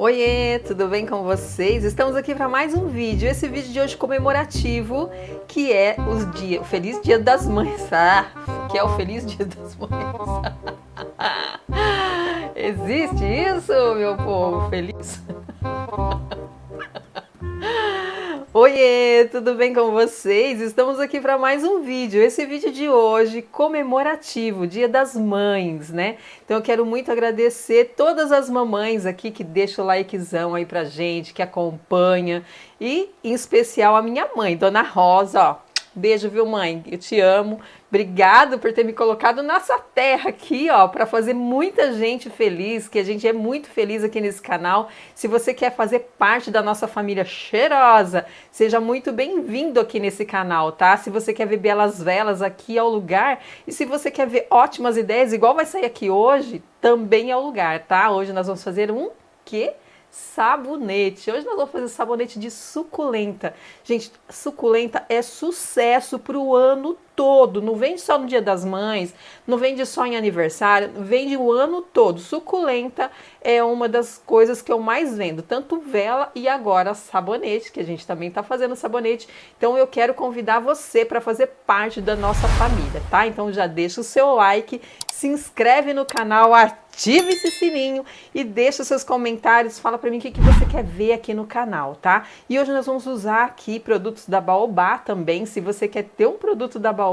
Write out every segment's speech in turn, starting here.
Oiê, tudo bem com vocês? Estamos aqui para mais um vídeo. Esse vídeo de hoje comemorativo, que é o Feliz Dia das Mães. Que é o Feliz Dia das Mães. Existe isso, meu povo? Feliz? Oiê, tudo bem com vocês? Estamos aqui para mais um vídeo. Esse vídeo de hoje comemorativo, Dia das Mães, né? Então eu quero muito agradecer todas as mamães aqui que deixam o likezão aí pra gente, que acompanha, e em especial a minha mãe, Dona Rosa, ó. Beijo, viu, mãe? Eu te amo. Obrigado por ter me colocado nessa terra aqui, ó, para fazer muita gente feliz, que a gente é muito feliz aqui nesse canal. Se você quer fazer parte da nossa família cheirosa, seja muito bem-vindo aqui nesse canal, tá? Se você quer ver belas velas, aqui é o lugar. E se você quer ver ótimas ideias, igual vai sair aqui hoje, também é o lugar, tá? Hoje nós vamos fazer um quê? Sabonete. Hoje nós vamos fazer sabonete de suculenta. Gente, suculenta é sucesso pro ano todo. Não vende só no Dia das Mães, não vende só em aniversário, vende o ano todo. Suculenta é uma das coisas que eu mais vendo, tanto vela e agora sabonete, que a gente também tá fazendo sabonete. Então eu quero convidar você para fazer parte da nossa família, tá? Então já deixa o seu like, se inscreve no canal, ative esse sininho e deixa seus comentários, fala para mim o que você quer ver aqui no canal, tá? E hoje nós vamos usar aqui produtos da Baobá também. Se você quer ter um produto da Baobá,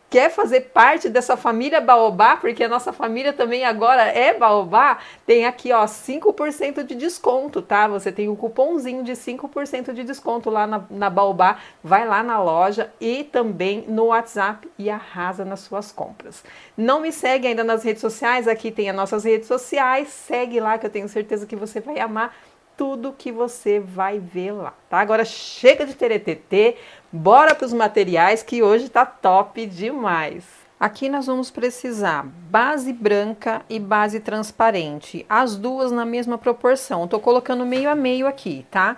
quer fazer parte dessa família Baobá, porque a nossa família também agora é Baobá, tem aqui, ó, 5% de desconto, tá? Você tem um cupomzinho de 5% de desconto lá na Baobá, vai lá na loja e também no WhatsApp e arrasa nas suas compras. Não me segue ainda nas redes sociais, aqui tem as nossas redes sociais, segue lá que eu tenho certeza que você vai amar tudo que você vai ver lá, tá? Agora chega de teretetê, bora para os materiais que hoje tá top demais. Aqui nós vamos precisar base branca e base transparente, as duas na mesma proporção. Tô colocando meio a meio aqui, tá?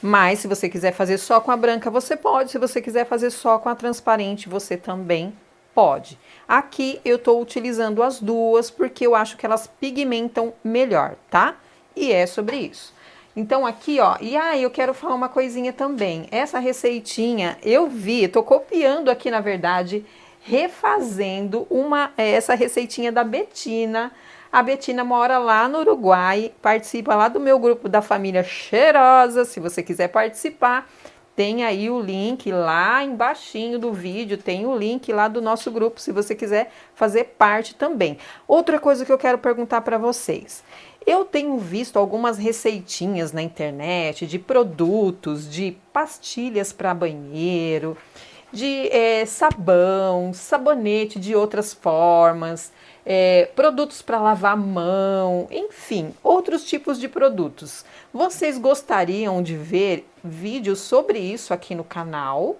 Mas se você quiser fazer só com a branca, você pode. Se você quiser fazer só com a transparente, você também pode. Aqui eu tô utilizando as duas porque eu acho que elas pigmentam melhor, tá? E é sobre isso. Então aqui, ó, e aí eu quero falar uma coisinha também. Essa receitinha eu vi, tô copiando aqui na verdade, refazendo essa receitinha da Betina. A Betina mora lá no Uruguai, participa lá do meu grupo da família cheirosa. Se você quiser participar, tem aí o link lá embaixinho do vídeo, tem o link lá do nosso grupo, se você quiser fazer parte também. Outra coisa que eu quero perguntar para vocês. Eu tenho visto algumas receitinhas na internet de produtos, de pastilhas para banheiro, de sabão, sabonete de outras formas, produtos para lavar a mão, enfim, outros tipos de produtos. Vocês gostariam de ver vídeos sobre isso aqui no canal?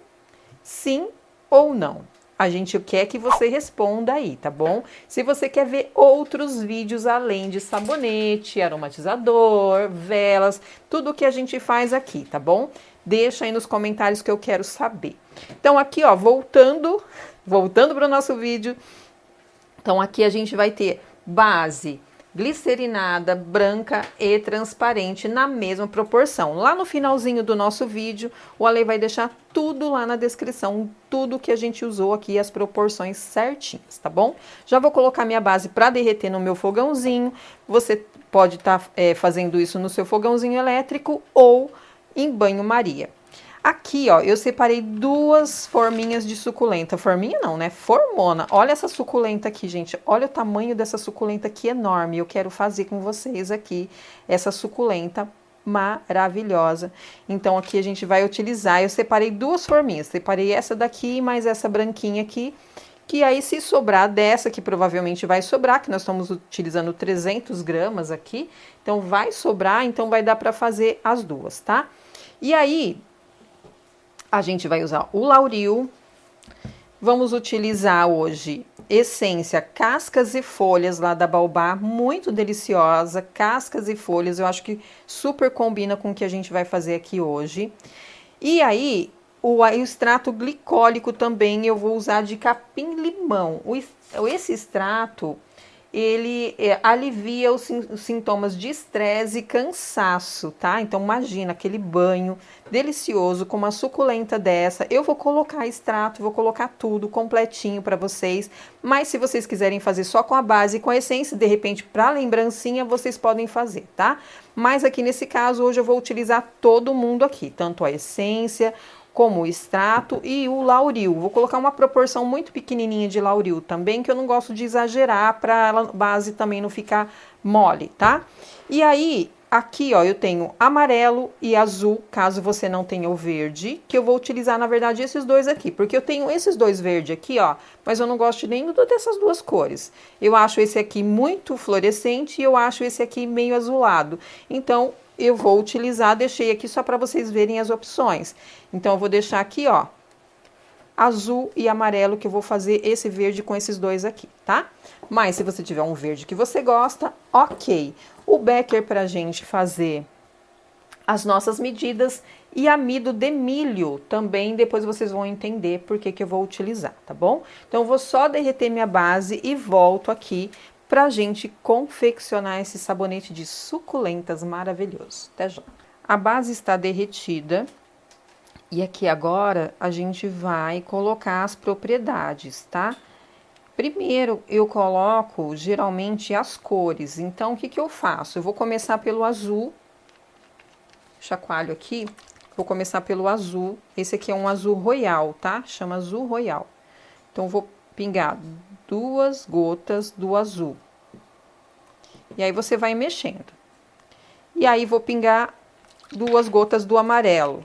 Sim ou não? A gente quer que você responda aí, tá bom? Se você quer ver outros vídeos além de sabonete, aromatizador, velas, tudo que a gente faz aqui, tá bom? Deixa aí nos comentários que eu quero saber. Então aqui, ó, voltando para o nosso vídeo. Então aqui a gente vai ter base glicerinada, branca e transparente na mesma proporção. Lá no finalzinho do nosso vídeo, o Ale vai deixar tudo lá na descrição, tudo que a gente usou aqui, as proporções certinhas, tá bom? Já vou colocar minha base para derreter no meu fogãozinho. Você pode estar fazendo isso no seu fogãozinho elétrico ou em banho-maria. Aqui, ó, eu separei duas forminhas de suculenta. Forminha não, né? Formona. Olha essa suculenta aqui, gente. Olha o tamanho dessa suculenta aqui enorme. Eu quero fazer com vocês aqui essa suculenta maravilhosa. Então, aqui a gente vai utilizar. Eu separei duas forminhas. Separei essa daqui e mais essa branquinha aqui. Que aí, se sobrar dessa, que provavelmente vai sobrar, que nós estamos utilizando 300 gramas aqui. Então, vai sobrar. Então, vai dar para fazer as duas, tá? E aí, a gente vai usar o Lauril, Vamos utilizar hoje essência cascas e folhas lá da Baobá, muito deliciosa, cascas e folhas, eu acho que super combina com o que a gente vai fazer aqui hoje. E aí, o extrato glicólico também eu vou usar de capim-limão. Esse extrato, ele alivia os sintomas de estresse e cansaço, tá? Então imagina aquele banho delicioso com uma suculenta dessa. Eu vou colocar extrato, vou colocar tudo completinho para vocês, mas se vocês quiserem fazer só com a base e com a essência, de repente para lembrancinha, vocês podem fazer, tá? Mas aqui nesse caso, hoje eu vou utilizar todo mundo aqui, tanto a essência como o extrato e o lauril. Vou colocar uma proporção muito pequenininha de lauril também, que eu não gosto de exagerar para a base também não ficar mole, tá? E aí, aqui, ó, eu tenho amarelo e azul, caso você não tenha o verde, que eu vou utilizar, na verdade, esses dois aqui, porque eu tenho esses dois verdes aqui, ó, mas eu não gosto de nenhuma dessas duas cores. Eu acho esse aqui muito fluorescente e eu acho esse aqui meio azulado. Então, eu vou utilizar, deixei aqui só para vocês verem as opções. Então, eu vou deixar aqui, ó, azul e amarelo, que eu vou fazer esse verde com esses dois aqui, tá? Mas, se você tiver um verde que você gosta, ok. O becker pra gente fazer as nossas medidas e amido de milho também, depois vocês vão entender por que eu vou utilizar, tá bom? Então, eu vou só derreter minha base e volto aqui pra gente confeccionar esse sabonete de suculentas maravilhoso. Até já. A base está derretida e aqui agora a gente vai colocar as propriedades, tá? Primeiro eu coloco geralmente as cores, então o que eu faço? Eu vou começar pelo azul, chacoalho aqui, vou começar pelo azul, esse aqui é um azul royal, tá? Chama azul royal. Então vou pingar 2 gotas do azul. E aí você vai mexendo. E aí vou pingar 2 gotas do amarelo.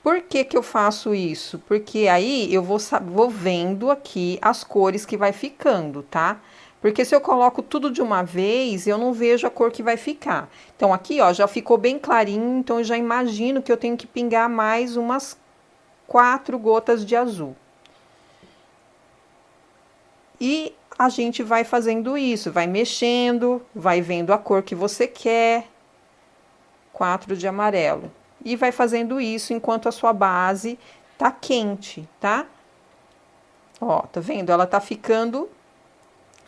Por que eu faço isso? Porque aí eu vou vendo aqui as cores que vai ficando, tá? Porque se eu coloco tudo de uma vez, eu não vejo a cor que vai ficar. Então aqui, ó, já ficou bem clarinho, então eu já imagino que eu tenho que pingar mais umas 4 gotas de azul. E a gente vai fazendo isso, vai mexendo, vai vendo a cor que você quer. 4 de amarelo. E vai fazendo isso enquanto a sua base tá quente, tá? Ó, tá vendo? Ela tá ficando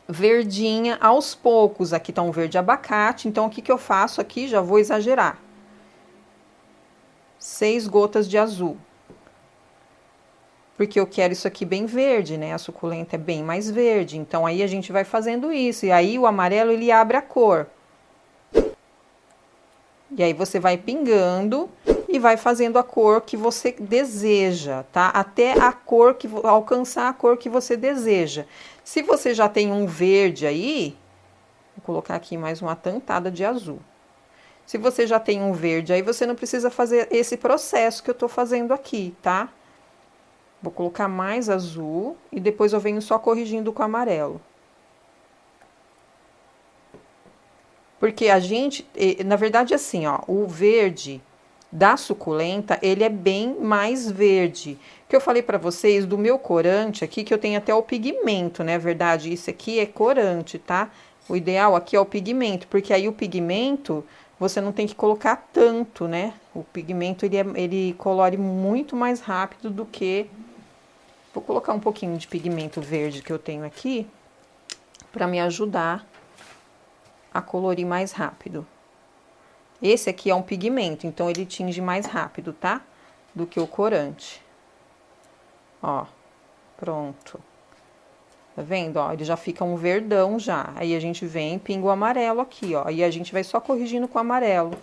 verdinha aos poucos. Aqui tá um verde abacate, então o que eu faço aqui? Já vou exagerar. 6 gotas de azul. Porque eu quero isso aqui bem verde, né? A suculenta é bem mais verde. Então, aí a gente vai fazendo isso. E aí, o amarelo, ele abre a cor. E aí, você vai pingando e vai fazendo a cor que você deseja, tá? Até a cor que alcançar a cor que você deseja. Se você já tem um verde aí, vou colocar aqui mais uma tantada de azul. Se você já tem um verde aí, você não precisa fazer esse processo que eu tô fazendo aqui, tá? Vou colocar mais azul e depois eu venho só corrigindo com amarelo. Porque a gente, na verdade, assim, ó, o verde da suculenta, ele é bem mais verde. Que eu falei pra vocês do meu corante aqui, que eu tenho até o pigmento, né? Na verdade, isso aqui é corante, tá? O ideal aqui é o pigmento, porque aí o pigmento você não tem que colocar tanto, né? O pigmento, ele colore muito mais rápido do que... Vou colocar um pouquinho de pigmento verde que eu tenho aqui, pra me ajudar a colorir mais rápido. Esse aqui é um pigmento, então ele tinge mais rápido, tá? Do que o corante. Ó, pronto. Tá vendo, ó? Ele já fica um verdão já. Aí a gente vem e pinga o amarelo aqui, ó. E a gente vai só corrigindo com o amarelo,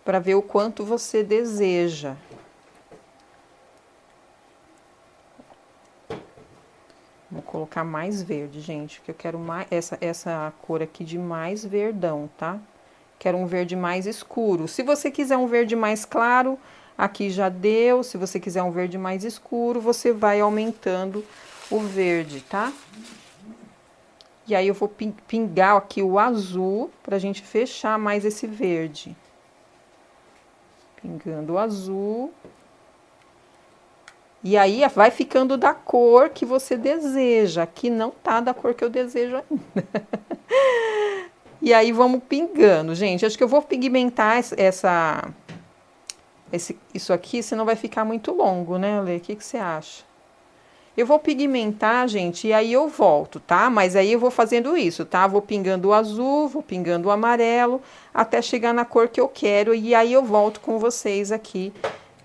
pra ver o quanto você deseja. Vou colocar mais verde, gente, que eu quero mais essa cor aqui de mais verdão, tá? Quero um verde mais escuro. Se você quiser um verde mais claro, aqui já deu. Se você quiser um verde mais escuro, você vai aumentando o verde, tá? E aí eu vou pingar aqui o azul pra gente fechar mais esse verde. Pingando o azul. E aí vai ficando da cor que você deseja. Aqui não tá da cor que eu desejo ainda. E aí vamos pingando, gente. Acho que eu vou pigmentar isso aqui, senão vai ficar muito longo, né, Lê? O que você acha? Eu vou pigmentar, gente, e aí eu volto, tá? Mas aí eu vou fazendo isso, tá? Vou pingando o azul, vou pingando o amarelo, até chegar na cor que eu quero. E aí eu volto com vocês aqui,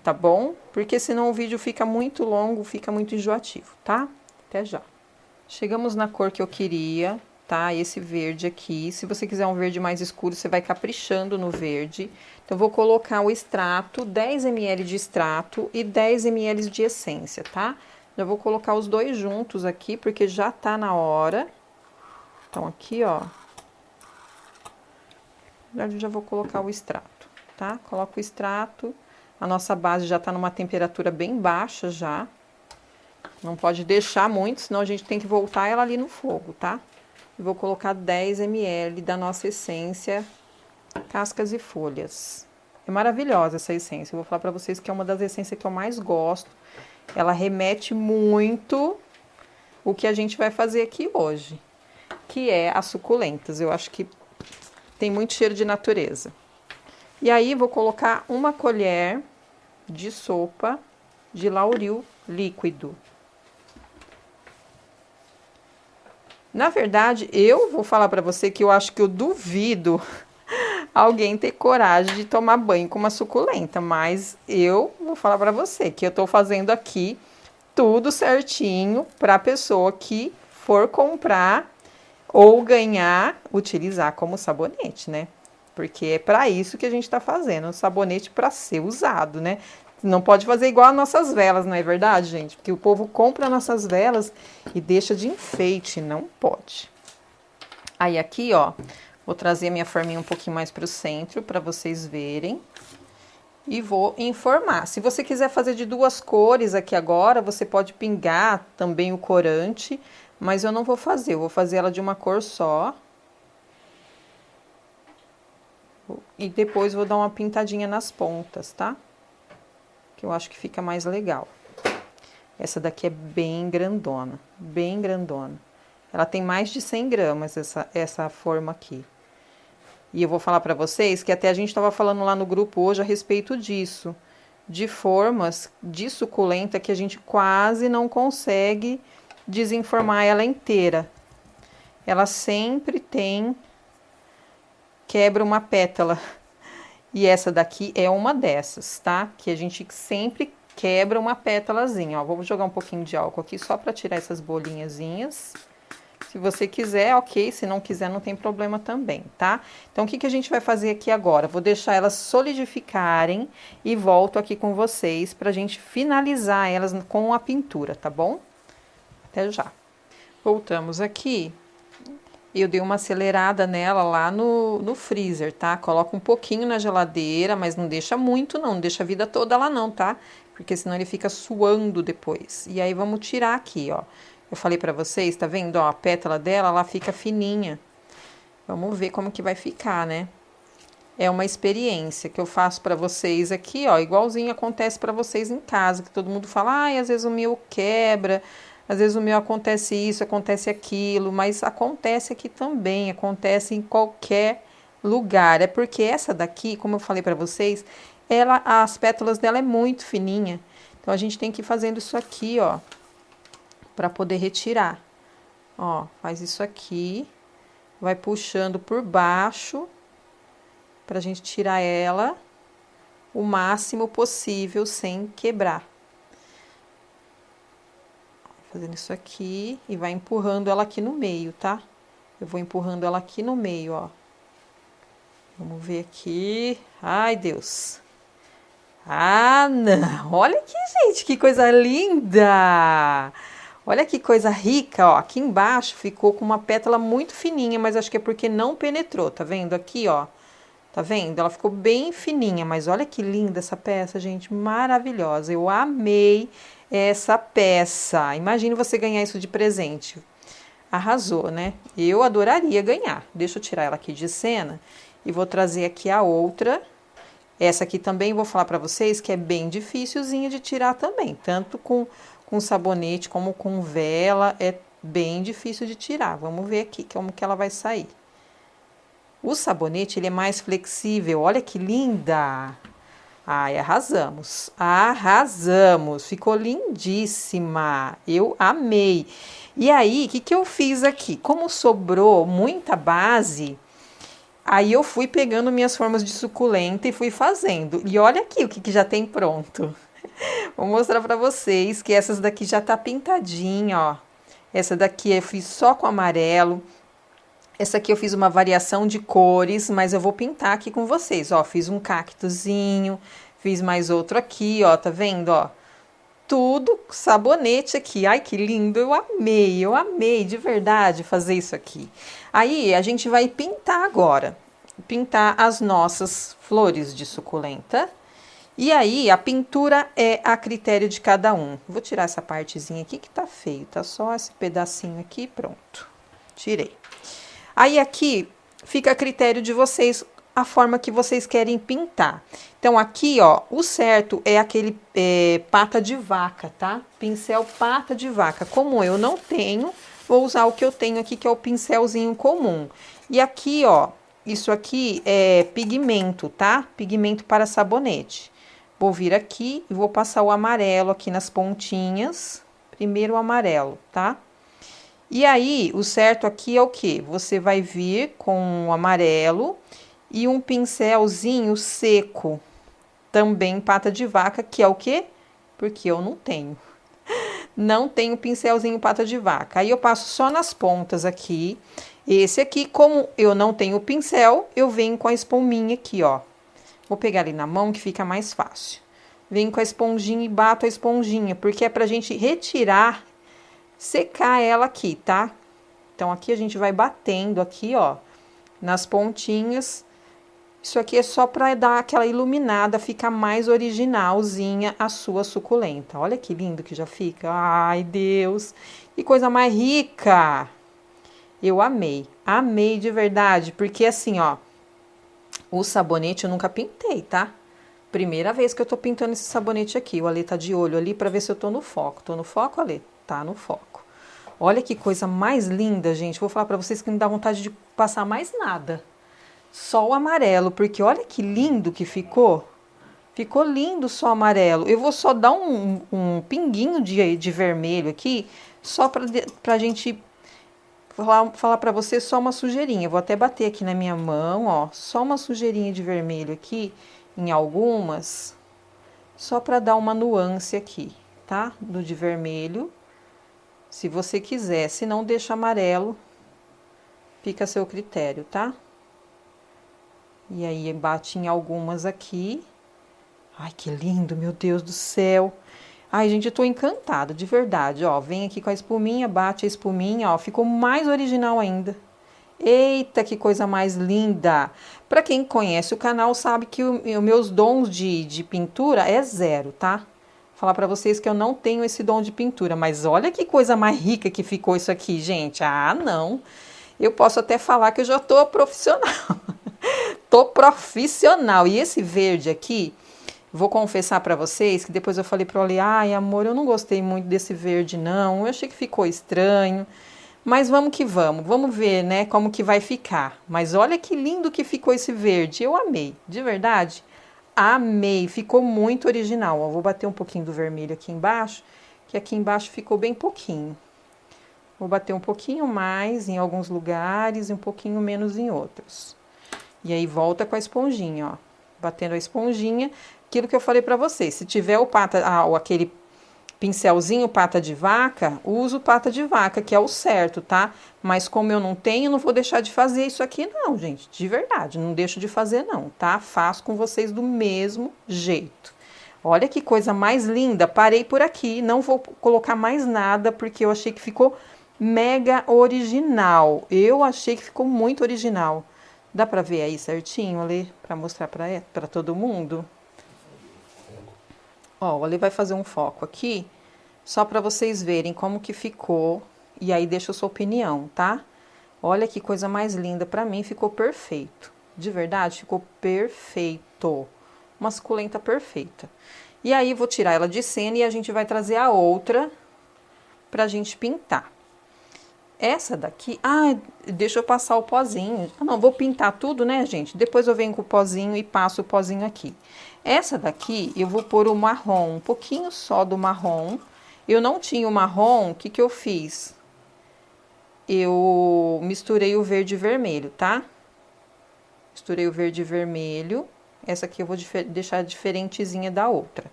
tá bom? Porque senão o vídeo fica muito longo, fica muito enjoativo, tá? Até já. Chegamos na cor que eu queria, tá? Esse verde aqui. Se você quiser um verde mais escuro, você vai caprichando no verde. Então, vou colocar o extrato, 10 ml de extrato e 10 ml de essência, tá? Já vou colocar os dois juntos aqui, porque já tá na hora. Então, aqui, ó. Já vou colocar o extrato, tá? Coloco o extrato. A nossa base já tá numa temperatura bem baixa já. Não pode deixar muito, senão a gente tem que voltar ela ali no fogo, tá? E vou colocar 10 ml da nossa essência Cascas e Folhas. É maravilhosa essa essência. Eu vou falar pra vocês que é uma das essências que eu mais gosto. Ela remete muito o que a gente vai fazer aqui hoje, que é as suculentas. Eu acho que tem muito cheiro de natureza. E aí, vou colocar uma colher de sopa de lauril líquido. Na verdade, eu vou falar pra você que eu acho que eu duvido alguém ter coragem de tomar banho com uma suculenta, mas eu vou falar pra você que eu tô fazendo aqui tudo certinho pra pessoa que for comprar ou ganhar, utilizar como sabonete, né? Porque é pra isso que a gente tá fazendo, um sabonete pra ser usado, né? Não pode fazer igual as nossas velas, não é verdade, gente? Porque o povo compra nossas velas e deixa de enfeite, não pode. Aí aqui, ó, vou trazer minha forminha um pouquinho mais pro centro para vocês verem. E vou informar. Se você quiser fazer de duas cores aqui agora, você pode pingar também o corante, mas eu não vou fazer, eu vou fazer ela de uma cor só. E depois vou dar uma pintadinha nas pontas, tá? Que eu acho que fica mais legal. Essa daqui é bem grandona, bem grandona. Ela tem mais de 100 gramas, essa forma aqui. E eu vou falar pra vocês que até a gente tava falando lá no grupo hoje a respeito disso. De formas de suculenta que a gente quase não consegue desenformar ela inteira. Ela sempre quebra uma pétala. E essa daqui é uma dessas, tá? Que a gente sempre quebra uma pétalazinha, ó. Vou jogar um pouquinho de álcool aqui só pra tirar essas bolinhazinhas. Se você quiser, ok. Se não quiser, não tem problema também, tá? Então, o que a gente vai fazer aqui agora? Vou deixar elas solidificarem e volto aqui com vocês pra gente finalizar elas com a pintura, tá bom? Até já. Voltamos aqui. Eu dei uma acelerada nela lá no freezer, tá? Coloca um pouquinho na geladeira, mas não deixa muito não, não deixa a vida toda lá não, tá? Porque senão ele fica suando depois. E aí vamos tirar aqui, ó. Eu falei pra vocês, tá vendo? Ó, a pétala dela, ela fica fininha. Vamos ver como que vai ficar, né? É uma experiência que eu faço pra vocês aqui, ó. Igualzinho acontece pra vocês em casa, que todo mundo fala, ai, às vezes o meu quebra... Às vezes o meu acontece isso, acontece aquilo, mas acontece aqui também, acontece em qualquer lugar. É porque essa daqui, como eu falei pra vocês, as pétalas dela é muito fininha. Então a gente tem que ir fazendo isso aqui, ó, pra poder retirar. Ó, faz isso aqui, vai puxando por baixo, pra gente tirar ela o máximo possível sem quebrar. Fazendo isso aqui e vai empurrando ela aqui no meio, tá? Eu vou empurrando ela aqui no meio, ó. Vamos ver aqui. Ai, Deus. Ah, não. Olha aqui, gente, que coisa linda. Olha que coisa rica, ó. Aqui embaixo ficou com uma pétala muito fininha, mas acho que é porque não penetrou, tá vendo? Aqui, ó. Tá vendo? Ela ficou bem fininha, mas olha que linda essa peça, gente. Maravilhosa. Eu amei essa peça. Imagine você ganhar isso de presente. Arrasou, né? Eu adoraria ganhar. Deixa eu tirar ela aqui de cena e vou trazer aqui a outra. Essa aqui também vou falar para vocês que é bem dificilzinha de tirar também, tanto com sabonete como com vela, é bem difícil de tirar. Vamos ver aqui como que ela vai sair. O sabonete, ele é mais flexível, olha que linda! Ai, arrasamos, arrasamos, ficou lindíssima, eu amei. E aí, o que eu fiz aqui? Como sobrou muita base, aí eu fui pegando minhas formas de suculenta e fui fazendo. E olha aqui o que já tem pronto. Vou mostrar pra vocês que essas daqui já tá pintadinha, ó. Essa daqui eu fiz só com amarelo. Essa aqui eu fiz uma variação de cores, mas eu vou pintar aqui com vocês, ó. Fiz um cactozinho, fiz mais outro aqui, ó, tá vendo, ó? Tudo sabonete aqui. Ai, que lindo, eu amei de verdade fazer isso aqui. Aí, a gente vai pintar agora. Pintar as nossas flores de suculenta. E aí, a pintura é a critério de cada um. Vou tirar essa partezinha aqui que tá feio, tá só esse pedacinho aqui, pronto. Tirei. Aí aqui fica a critério de vocês a forma que vocês querem pintar. Então aqui, ó, o certo é aquele pata de vaca, tá? Pincel pata de vaca. Como eu não tenho, vou usar o que eu tenho aqui, que é o pincelzinho comum. E aqui, ó, isso aqui é pigmento, tá? Pigmento para sabonete. Vou vir aqui e vou passar o amarelo aqui nas pontinhas. Primeiro o amarelo, tá? E aí, o certo aqui é o quê? Você vai vir com o amarelo e um pincelzinho seco, também pata de vaca, que é o quê? Porque eu não tenho. Não tenho pincelzinho pata de vaca. Aí eu passo só nas pontas aqui. Esse aqui, como eu não tenho pincel, eu venho com a espuminha aqui, ó. Vou pegar ali na mão que fica mais fácil. Venho com a esponjinha e bato a esponjinha, porque é pra gente retirar, secar ela aqui, tá? Então, aqui a gente vai batendo aqui, ó, nas pontinhas. Isso aqui é só pra dar aquela iluminada, ficar mais originalzinha a sua suculenta. Olha que lindo que já fica. Ai, Deus! Que coisa mais rica! Eu amei. Amei de verdade, porque assim, ó, o sabonete eu nunca pintei, tá? Primeira vez que eu tô pintando esse sabonete aqui. O Ale tá de olho ali pra ver se eu tô no foco. Tô no foco, Ale? Tá no foco. Olha que coisa mais linda, gente. Vou falar pra vocês que não dá vontade de passar mais nada. Só o amarelo, porque olha que lindo que ficou. Ficou lindo só amarelo. Eu vou só dar um pinguinho de vermelho aqui, só pra gente falar pra vocês só uma sujeirinha. Vou até bater aqui na minha mão, ó. Só uma sujeirinha de vermelho aqui, em algumas. Só pra dar uma nuance aqui, tá? Do de vermelho. Se você quiser, se não, deixa amarelo. Fica a seu critério, tá? E aí, bate em algumas aqui. Ai, que lindo, meu Deus do céu. Ai, gente, eu tô encantada, de verdade, ó. Vem aqui com a espuminha, bate a espuminha, ó. Ficou mais original ainda. Eita, que coisa mais linda. Pra quem conhece o canal, sabe que os meus dons de pintura é zero, tá? Falar pra vocês que eu não tenho esse dom de pintura, mas olha que coisa mais rica que ficou isso aqui, gente. Ah, não. Eu posso até falar que eu já tô profissional. Tô profissional. E esse verde aqui, vou confessar pra vocês que depois eu falei pro Ale, ai, amor, eu não gostei muito desse verde, não. Eu achei que ficou estranho. Mas vamos que vamos ver, né, como que vai ficar. Mas olha que lindo que ficou esse verde, eu amei, de verdade, amei, ficou muito original. Ó, vou bater um pouquinho do vermelho aqui embaixo, que aqui embaixo ficou bem pouquinho. Vou bater um pouquinho mais em alguns lugares e um pouquinho menos em outros. E aí volta com a esponjinha, ó, batendo a esponjinha, aquilo que eu falei pra vocês, se tiver o aquele pincelzinho pata de vaca, uso pata de vaca, que é o certo, tá? Mas como eu não tenho, não vou deixar de fazer isso aqui não, gente, de verdade, não deixo de fazer não, tá? Faço com vocês do mesmo jeito. Olha que coisa mais linda, parei por aqui, não vou colocar mais nada, porque eu achei que ficou mega original, eu achei que ficou muito original. Dá pra ver aí certinho, Ale, pra mostrar pra todo mundo? Ó, o Ale vai fazer um foco aqui, só para vocês verem como que ficou, e aí deixa a sua opinião, tá? Olha que coisa mais linda, para mim ficou perfeito. De verdade, ficou perfeito. uma suculenta perfeita. E aí, vou tirar ela de cena e a gente vai trazer a outra pra gente pintar. Essa daqui, deixa eu passar o pozinho. Não, vou pintar tudo, né, gente? Depois eu venho com o pozinho e passo o pozinho aqui. Essa daqui, eu vou pôr o marrom, um pouquinho só do marrom. Eu não tinha o marrom, o que que eu fiz? Eu misturei o verde e vermelho, tá? Misturei o verde e vermelho. Essa aqui eu vou deixar diferentezinha da outra.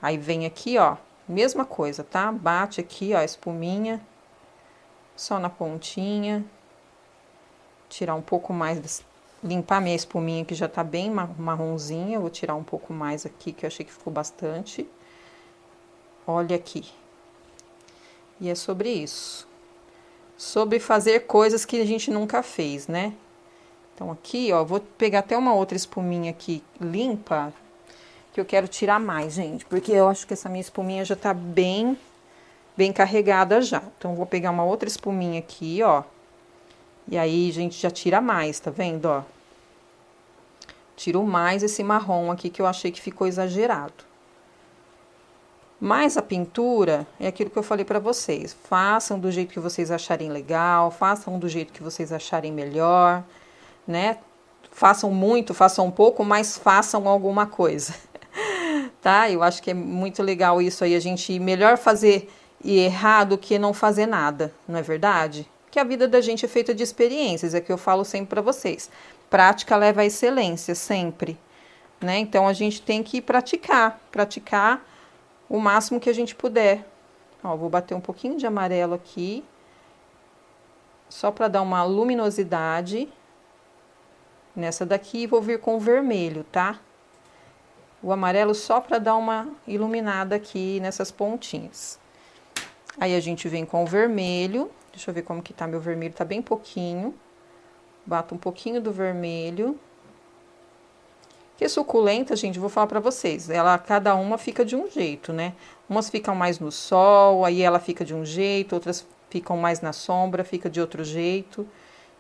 Aí vem aqui, ó, mesma coisa, tá? Bate aqui, ó, a espuminha. Só na pontinha. Tirar um pouco mais, limpar minha espuminha que já tá bem marronzinha. Eu vou tirar um pouco mais aqui, que eu achei que ficou bastante. Olha aqui. E é sobre isso. Sobre fazer coisas que a gente nunca fez, né? Então aqui, ó, vou pegar até uma outra espuminha aqui limpa, que eu quero tirar mais, gente, porque eu acho que essa minha espuminha já tá bem carregada já. Então, vou pegar uma outra espuminha aqui, ó. E aí, gente, já tira mais, tá vendo, ó? Tiro mais esse marrom aqui, que eu achei que ficou exagerado. Mas a pintura é aquilo que eu falei pra vocês. Façam do jeito que vocês acharem legal, façam do jeito que vocês acharem melhor, né? Façam muito, façam um pouco, mas façam alguma coisa, tá? Eu acho que é muito legal isso aí, a gente melhor fazer e errar do que não fazer nada, não é verdade? Que a vida da gente é feita de experiências, é que eu falo sempre pra vocês. Prática leva à excelência, sempre, né? Então, a gente tem que praticar o máximo que a gente puder. Ó, vou bater um pouquinho de amarelo aqui, só pra dar uma luminosidade nessa daqui, e vou vir com o vermelho, tá? O amarelo só pra dar uma iluminada aqui nessas pontinhas. Aí, a gente vem com o vermelho. Deixa eu ver como que tá meu vermelho, tá bem pouquinho. Bato um pouquinho do vermelho. Que suculenta, gente, vou falar pra vocês. Cada uma fica de um jeito, né? Umas ficam mais no sol, aí ela fica de um jeito. Outras ficam mais na sombra, fica de outro jeito.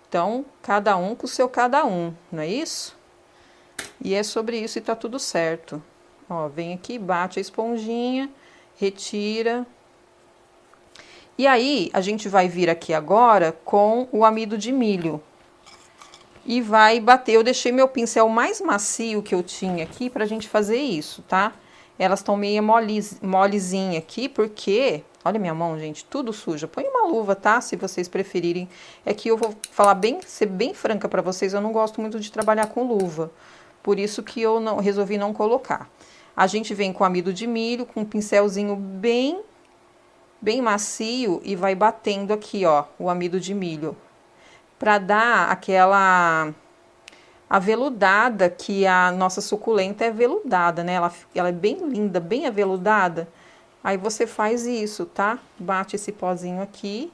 Então, cada um com o seu cada um, não é isso? E é sobre isso e tá tudo certo. Ó, vem aqui, bate a esponjinha, retira. E aí, a gente vai vir aqui agora com o amido de milho. E vai bater, eu deixei meu pincel mais macio que eu tinha aqui pra gente fazer isso, tá? Elas estão meio molezinha aqui, porque... Olha minha mão, gente, tudo suja. Põe uma luva, tá? Se vocês preferirem. É que eu vou falar ser bem franca pra vocês, eu não gosto muito de trabalhar com luva. Por isso que eu resolvi não colocar. A gente vem com amido de milho, com um pincelzinho bem macio e vai batendo aqui, ó, o amido de milho. Pra dar aquela aveludada, que a nossa suculenta é aveludada, né? Ela é bem linda, bem aveludada. Aí você faz isso, tá? Bate esse pozinho aqui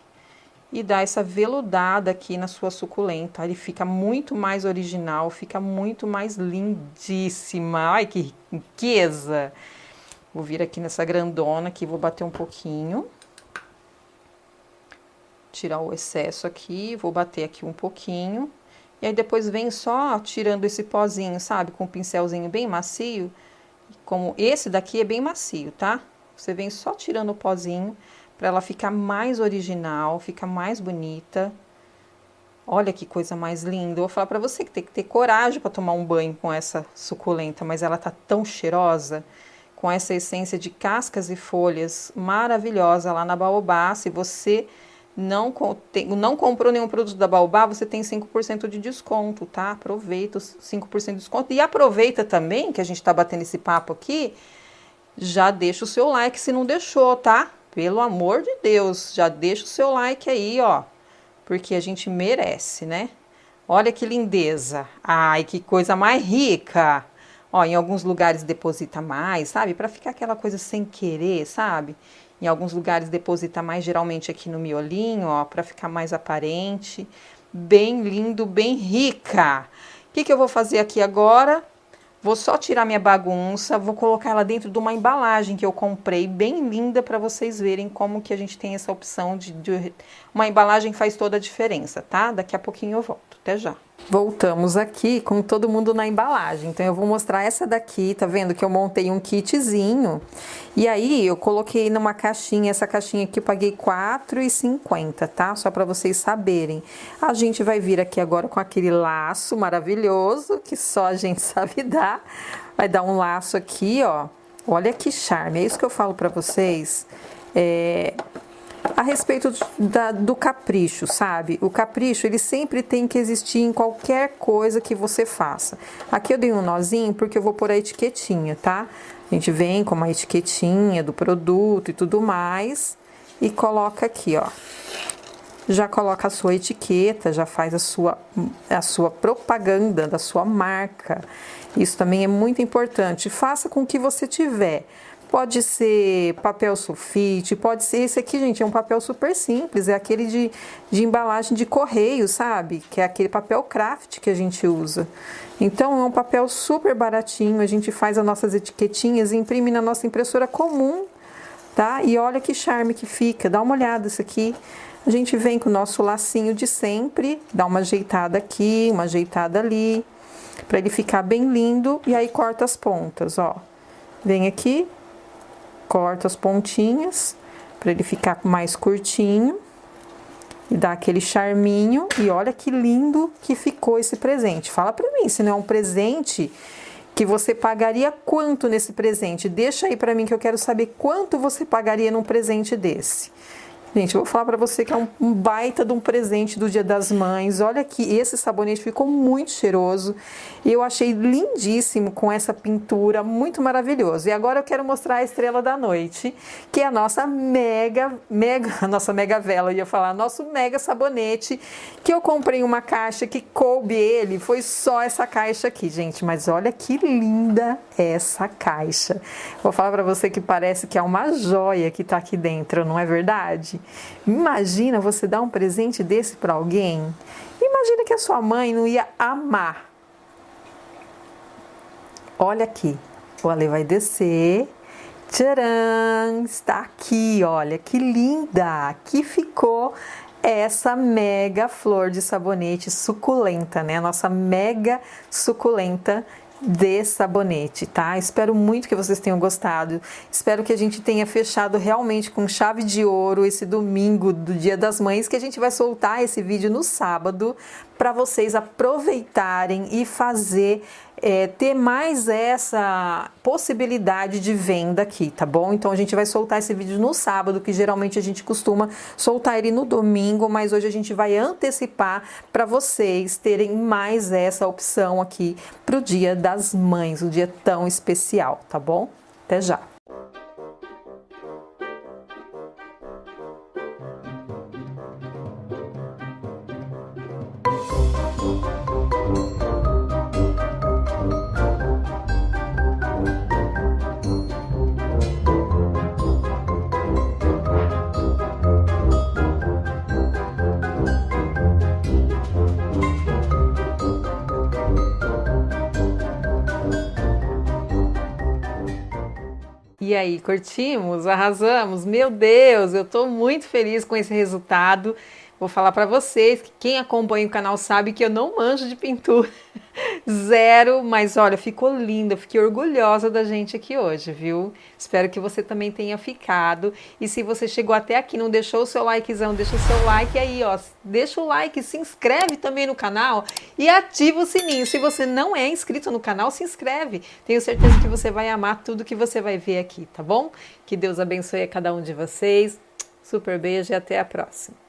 e dá essa veludada aqui na sua suculenta. Ele fica muito mais original, fica muito mais lindíssima. Ai, que riqueza! Vou vir aqui nessa grandona aqui, vou bater um pouquinho. Tirar o excesso aqui, vou bater aqui um pouquinho. E aí depois vem só tirando esse pozinho, sabe? Com um pincelzinho bem macio. Como esse daqui é bem macio, tá? Você vem só tirando o pozinho pra ela ficar mais original, ficar mais bonita. Olha que coisa mais linda. Eu vou falar pra você que tem que ter coragem pra tomar um banho com essa suculenta, mas ela tá tão cheirosa. Com essa essência de cascas e folhas maravilhosa lá na Baobá. Se você não comprou nenhum produto da Baobá, você tem 5% de desconto, tá? Aproveita os 5% de desconto. E aproveita também, que a gente tá batendo esse papo aqui, já deixa o seu like se não deixou, tá? Pelo amor de Deus, já deixa o seu like aí, ó. Porque a gente merece, né? Olha que lindeza. Ai, que coisa mais rica. Ó, em alguns lugares deposita mais, sabe? Pra ficar aquela coisa sem querer, sabe? Em alguns lugares deposita mais, geralmente aqui no miolinho, ó, pra ficar mais aparente. Bem lindo, bem rica. O que eu vou fazer aqui agora? Vou só tirar minha bagunça, vou colocar ela dentro de uma embalagem que eu comprei, bem linda, para vocês verem como que a gente tem essa opção de... Uma embalagem faz toda a diferença, tá? Daqui a pouquinho eu volto. Até já. Voltamos aqui com todo mundo na embalagem. Então eu vou mostrar essa daqui, tá vendo que eu montei um kitzinho. E aí eu coloquei numa caixinha, essa caixinha aqui eu paguei R$4,50, tá? Só para vocês saberem. A gente vai vir aqui agora com aquele laço maravilhoso, que só a gente sabe dar. Vai dar um laço aqui, ó. Olha que charme, é isso que eu falo para vocês. A respeito do capricho, sabe? O capricho, ele sempre tem que existir em qualquer coisa que você faça. Aqui eu dei um nozinho porque eu vou pôr a etiquetinha, tá? A gente vem com uma etiquetinha do produto e tudo mais e coloca aqui, ó. Já coloca a sua etiqueta, já faz a sua propaganda da sua marca. Isso também é muito importante. Faça com o que você tiver. Pode ser papel sulfite, pode ser esse aqui, gente, é um papel super simples, é aquele de embalagem de correio, sabe? Que é aquele papel craft que a gente usa. Então, é um papel super baratinho, a gente faz as nossas etiquetinhas e imprime na nossa impressora comum, tá? E olha que charme que fica, dá uma olhada isso aqui. A gente vem com o nosso lacinho de sempre, dá uma ajeitada aqui, uma ajeitada ali, para ele ficar bem lindo, e aí corta as pontas, ó. Vem aqui, corta as pontinhas para ele ficar mais curtinho e dá aquele charminho. E olha que lindo que ficou esse presente. Fala para mim, se não é um presente que você pagaria quanto nesse presente? Deixa aí para mim que eu quero saber quanto você pagaria num presente desse. Gente, eu vou falar para você que é um baita de um presente do Dia das Mães. Olha que esse sabonete ficou muito cheiroso. E eu achei lindíssimo com essa pintura, muito maravilhoso. E agora eu quero mostrar a estrela da noite, que é a nossa a nossa mega vela, eu ia falar, nosso mega sabonete, que eu comprei uma caixa que coube ele, foi só essa caixa aqui, gente. Mas olha que linda essa caixa. Vou falar para você que parece que é uma joia que tá aqui dentro, não é verdade? Imagina você dar um presente desse para alguém. Imagina que a sua mãe não ia amar. Olha aqui, o Ale vai descer. Tcharam! Está aqui, olha que linda que ficou essa mega flor de sabonete suculenta, né? Nossa mega suculenta de sabonete, tá? Espero muito que vocês tenham gostado. Espero que a gente tenha fechado realmente com chave de ouro esse domingo do Dia das Mães, que a gente vai soltar esse vídeo no sábado para vocês aproveitarem e fazer ter mais essa possibilidade de venda aqui, tá bom? Então a gente vai soltar esse vídeo no sábado, que geralmente a gente costuma soltar ele no domingo, mas hoje a gente vai antecipar para vocês terem mais essa opção aqui pro Dia das Mães, um dia tão especial, tá bom? Até já! E aí, curtimos? Arrasamos? Meu Deus, eu tô muito feliz com esse resultado. Vou falar para vocês que quem acompanha o canal sabe que eu não manjo de pintura. Zero, mas olha, ficou linda, fiquei orgulhosa da gente aqui hoje, viu? Espero que você também tenha ficado. E se você chegou até aqui, não deixou o seu likezão, deixa o seu like aí, ó. Deixa o like, se inscreve também no canal e ativa o sininho. Se você não é inscrito no canal, se inscreve. Tenho certeza que você vai amar tudo que você vai ver aqui, tá bom? Que Deus abençoe a cada um de vocês. Super beijo e até a próxima.